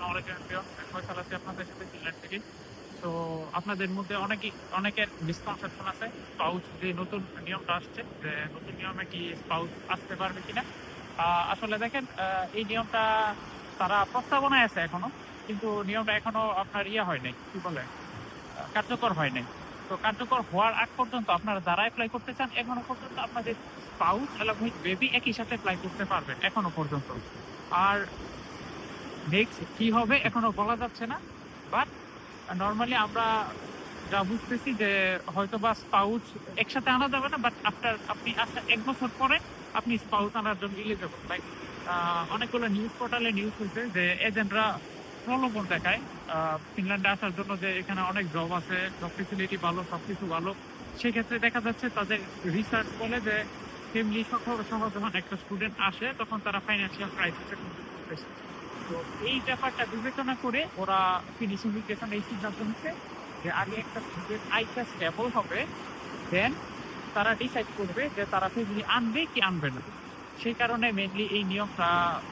আসসালামু আলাইকুম এভরিওয়ান। আমি ফয়সাল আছি আপনাদের সাথে ফিনল্যান্ড থেকে। সো আপনাদের মধ্যে অনেকের মিসকনসেপশন আছে স্পাউস যে নতুন নিয়মটা আসছে যে নতুন নিয়মে কি স্পাউস আসতে পারবে কিনা। আসলে দেখেন এই নিয়মটা তারা প্রস্তাবনায় আছে এখনো, কিন্তু নিয়মটা এখনো আপনার হয় নাই, কি বলে, কার্যকর হয় নাই। তো কার্যকর হওয়ার আগ পর্যন্ত আপনারা যারা অ্যাপ্লাই করতে চান এখনো পর্যন্ত আপনাদের স্পাউস এবং বেবি একই সাথে অ্যাপ্লাই করতে পারবেন এখনো পর্যন্ত। আর নেক্সট কি হবে এখনো বলা যাচ্ছে না, বাট নর্মালি আমরা যা বুঝতেছি যে হয়তো বা স্পাউস একসাথে আনা যাবে না, বাট আপনি 1 বছর পরে আপনি স্পাউস আনার জন্য এলিজেবল। লাইক অনেকগুলো নিউজ পোর্টালে নিউজ হয়েছে যে এজেন্টরা প্রলোভন দেখায় ফিনল্যান্ডে আসার জন্য, যে এখানে অনেক জব আছে, জব ফেসিলিটি ভালো, সবকিছু ভালো। সেক্ষেত্রে দেখা যাচ্ছে তাদের রিসার্চ বলে যে ফ্যামিলি সহ যখন একটা স্টুডেন্ট আসে তখন তারা ফাইন্যান্সিয়াল ক্রাইসিসে করতেছে। তো এই ব্যাপারটা বিবেচনা করে ওরা ফিনিশিং ইমিগ্রেশন এই সিদ্ধান্ত নিচ্ছে যে আগে একটা স্টুডেন্ট আইটা স্টেবল হবে, দেন তারা ডিসাইড করবে যে তারা ফ্যামিলি আনবে কি আনবে না। সেই কারণে মেনলি এই নিয়মটা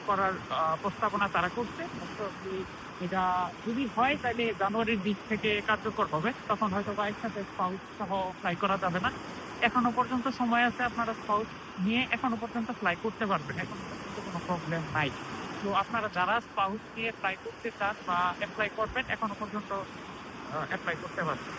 করার প্রস্তাবনা তারা করছে। এটা যদি হয় তাহলে জানুয়ারির দিক থেকে কার্যকর হবে, তখন হয়তো বা একসাথে স্পাউস সহ ফ্লাই করা যাবে না। এখনো পর্যন্ত সময় আছে, আপনারা স্পাউস নিয়ে এখনো পর্যন্ত ফ্লাই করতে পারবেন, এখন পর্যন্ত কোনো প্রবলেম নাই। তো আপনারা যারা স্পাউস নিয়ে অ্যাপ্লাই করতে চান বা অ্যাপ্লাই করবেন এখনো পর্যন্ত অ্যাপ্লাই করতে পারবেন।